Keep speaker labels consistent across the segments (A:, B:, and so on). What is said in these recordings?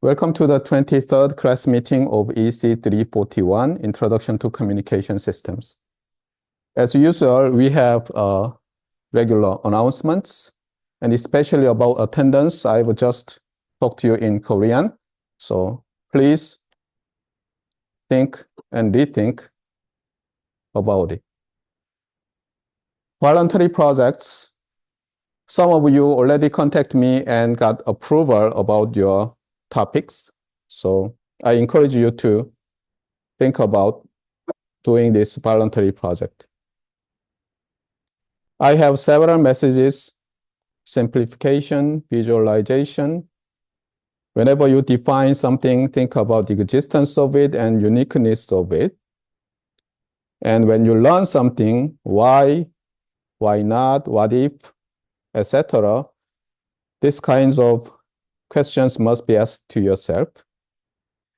A: Welcome to the 23rd class meeting of EECE341, Introduction to Communication Systems. As usual, we have regular announcements, and especially about attendance, I will just talk to you in Korean. So please think and rethink about it. Voluntary projects. Some of you already contact me and got approval about your topics. So I encourage you to think about doing this voluntary project. I have several messages: simplification, visualization. Whenever you define something, think about the existence of it and uniqueness of it. And when you learn something, why not, what if, etc., these kinds of questions must be asked to yourself.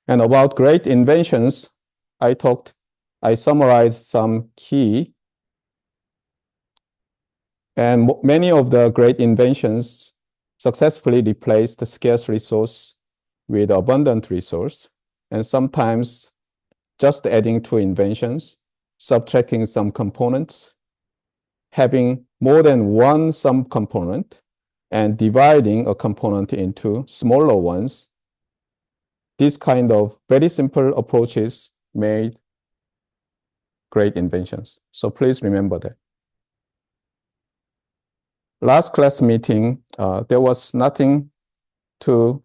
A: And about great inventions, I summarized some key. And many of the great inventions successfully replaced the scarce resource with abundant resource, and sometimes just adding two inventions, subtracting some components, having more than one subcomponent, and dividing a component into smaller ones. These kind of very simple approaches made great inventions. So please remember that. Last class meeting, there was nothing to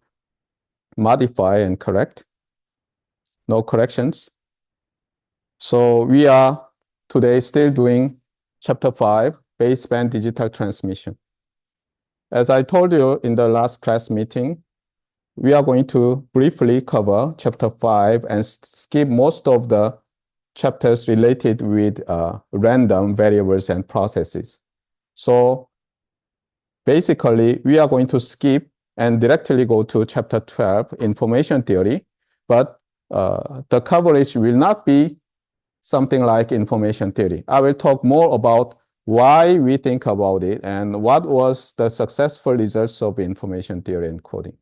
A: modify and correct. No corrections. So we are today still doing chapter 5, baseband digital transmission. As I told you in the last class meeting, we are going to briefly cover chapter 5 and skip most of the chapters related with random variables and processes. So basically, we are going to skip and directly go to chapter 12, information theory, but the coverage will not be something like information theory. I will talk more about why we think about it and what was the successful results of information theory and coding.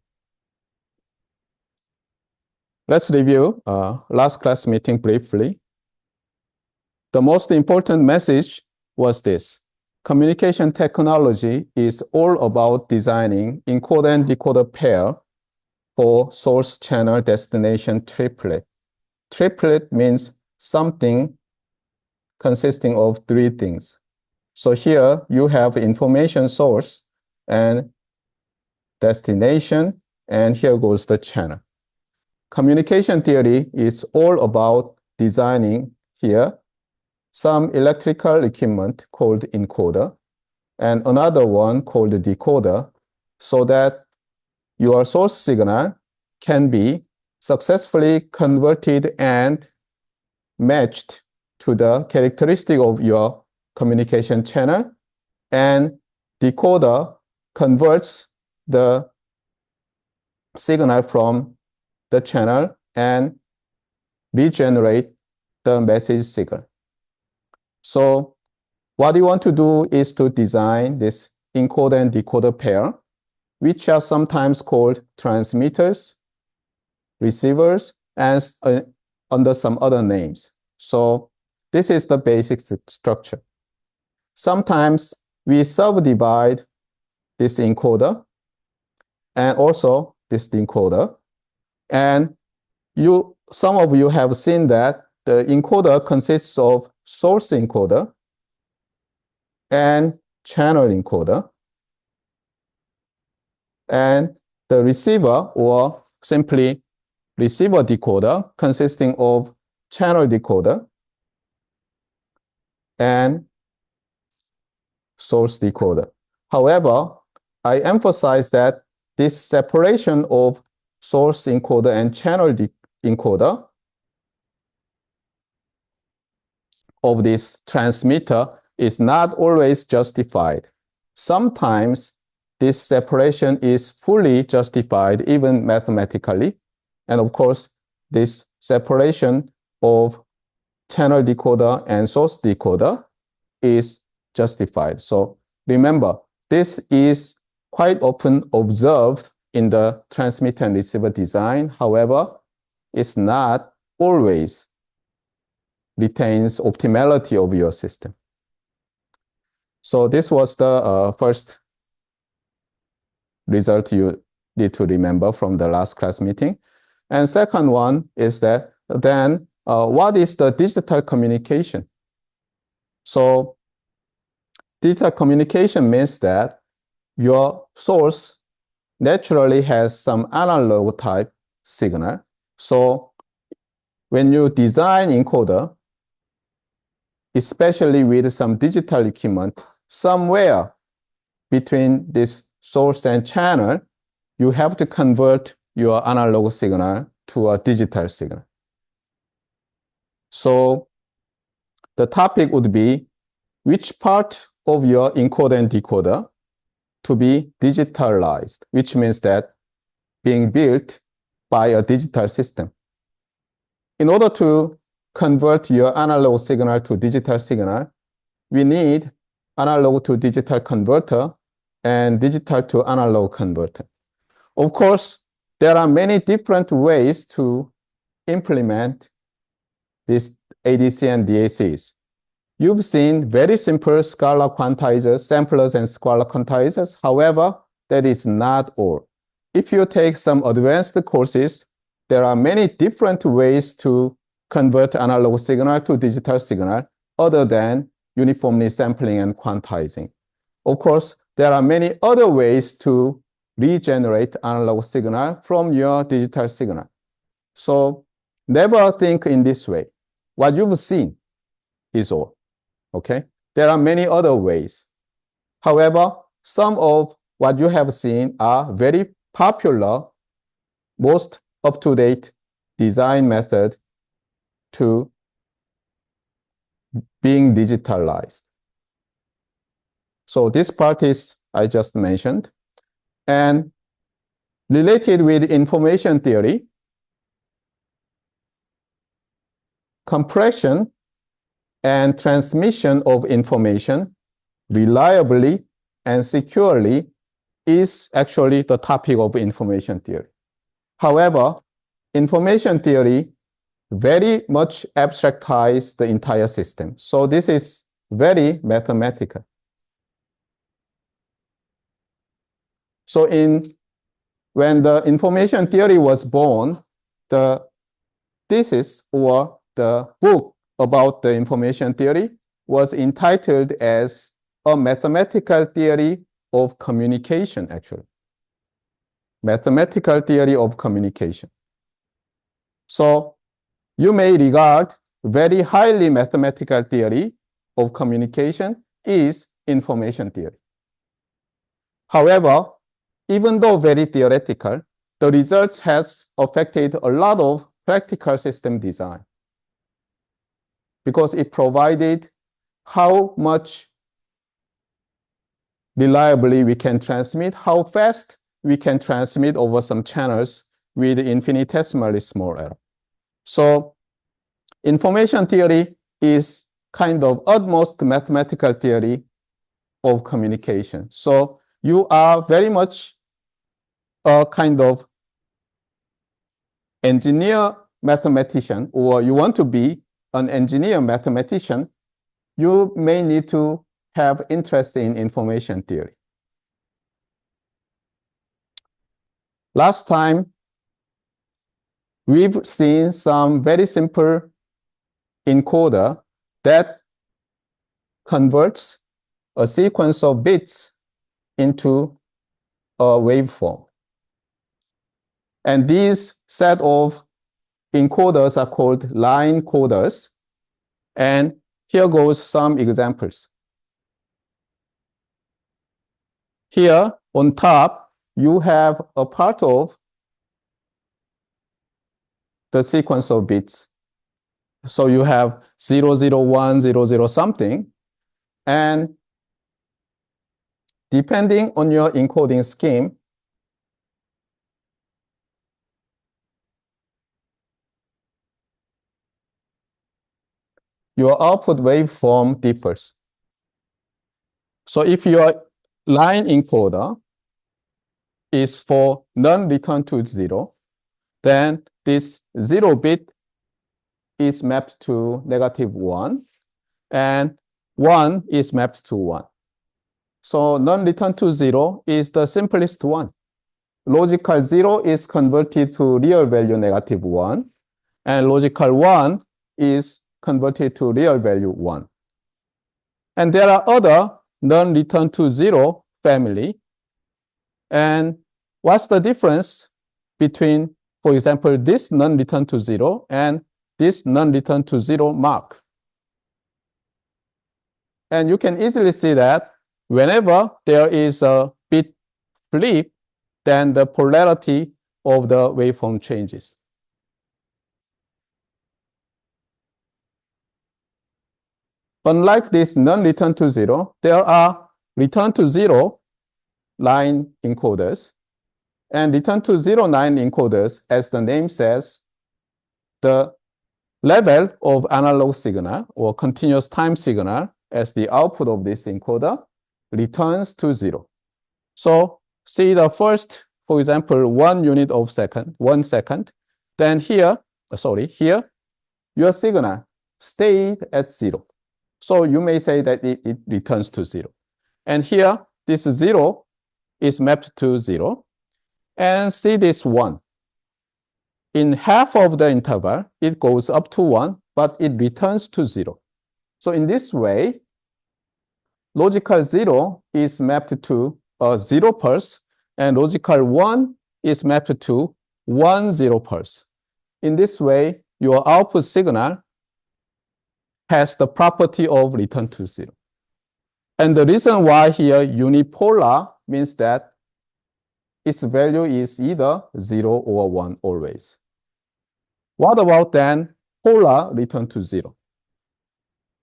A: Let's review last class meeting briefly. The most important message was this: communication technology is all about designing encoder and decoder pair for source channel destination triplet. Triplet means something consisting of three things. So here you have information source and destination, and here goes the channel. Communication theory is all about designing here some electrical equipment called encoder and another one called decoder, so that your source signal can be successfully converted and matched to the characteristic of your communication channel, and decoder converts the signal from the channel and regenerate the message signal. So what you want to do is to design this encoder and decoder pair, which are sometimes called transmitters, receivers, and under some other names. So this is the basic structure. Sometimes we subdivide this encoder and also this decoder. And some of you have seen that the encoder consists of source encoder and channel encoder, and the receiver, or simply receiver decoder, consisting of channel decoder and source decoder. However, I emphasize that this separation of source encoder and channel encoder of this transmitter is not always justified. Sometimes this separation is fully justified, even mathematically. And of course, this separation of channel decoder and source decoder is justified. So remember, this is quite often observed in the transmitter and receiver design. However, it's not always retains optimality of your system. So this was the first result you need to remember from the last class meeting. And second one is that then what is the digital communication? So digital communication means that your source naturally has some analog type signal. So when you design encoder, especially with some digital equipment, somewhere between this source and channel, you have to convert your analog signal to a digital signal. So the topic would be which part of your encoder and decoder to be digitalized, which means that being built by a digital system. In order to convert your analog signal to digital signal, we need analog to digital converter and digital to analog converter. Of course, there are many different ways to implement this ADC and DACs. You've seen very simple scalar quantizers, samplers and scalar quantizers. However, that is not all. If you take some advanced courses, there are many different ways to convert analog signal to digital signal other than uniformly sampling and quantizing. Of course, there are many other ways to regenerate analog signal from your digital signal. So never think in this way. What you've seen is all. Okay? There are many other ways. However, some of what you have seen are very popular, most up-to-date design method to being digitalized. So this part is I just mentioned. And related with information theory, compression and transmission of information reliably and securely is actually the topic of information theory. However, information theory very much abstractize the entire system. So this is very mathematical. So when the information theory was born, the thesis or the book about the information theory was entitled as a mathematical theory of communication, actually. Mathematical theory of communication. So you may regard very highly mathematical theory of communication is information theory. However, even though very theoretical, the results has affected a lot of practical system design because it provided how much reliably we can transmit, how fast we can transmit over some channels with infinitesimally small error. So information theory is kind of utmost mathematical theory of communication. So you are very much a kind of engineer mathematician, or you want to be an engineer mathematician, you may need to have interest in information theory. Last time, we've seen some very simple encoder that converts a sequence of bits into a waveform. And these set of encoders are called line coders. And here goes some examples. Here on top, you have a part of the sequence of bits. So you have 0, 0, 1, 0, 0 something. And depending on your encoding scheme, your output waveform differs. So if your line encoder is for non-return to 0, then this 0 bit is mapped to -1, and 1 is mapped to 1. So non-return to 0 is the simplest one. Logical 0 is converted to real value -1, and logical 1 is converted to real value 1. And there are other non-return to 0 family. And what's the difference between, for example, this non-return to 0 and this non-return to 0 mark? And you can easily see that whenever there is a bit flip, then the polarity of the waveform changes. Unlike this non-return to 0, there are return to 0 line encoders. And return to 0 line encoders, as the name says, the level of analog signal or continuous time signal as the output of this encoder returns to 0. So see the first, for example, 1 unit of second, 1 second. Then here, here, your signal stayed at 0. So you may say that it returns to 0. And here, this 0 is mapped to 0. And see this 1. In half of the interval, it goes up to 1, but it returns to 0. So in this way, logical 0 is mapped to a 0 pulse, and logical 1 is mapped to 1 0 pulse. In this way, your output signal has the property of return to 0. And the reason why here unipolar means that its value is either 0 or 1 always. What about then polar return to 0?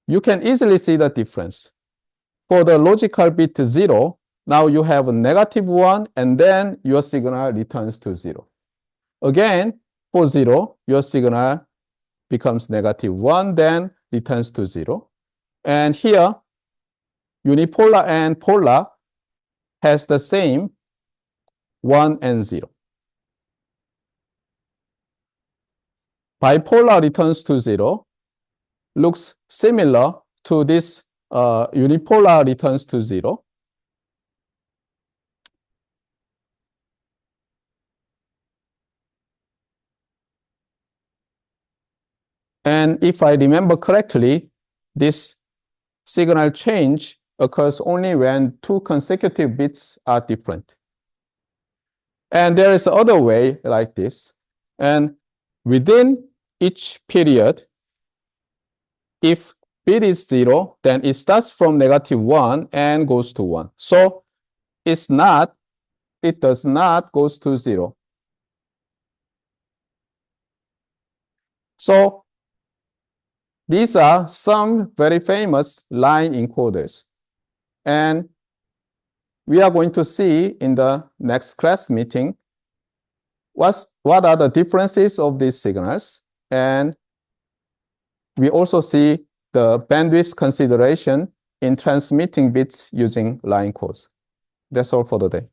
A: You can easily see the difference. For the logical bit 0, now you have a -1, and then your signal returns to 0. Again, for 0, your signal becomes -1, then returns to 0. And here, unipolar and polar has the same 1 and 0. Bipolar returns to 0 looks similar to this unipolar returns to 0. And if I remember correctly, this signal change occurs only when 2 consecutive bits are different. And there is another way like this. And within each period, if bit is 0, then it starts from -1 and goes to 1. So it does not goes to 0. So these are some very famous line encoders. And we are going to see in the next class meeting what are the differences of these signals. And we also see the bandwidth consideration in transmitting bits using line codes. That's all for today.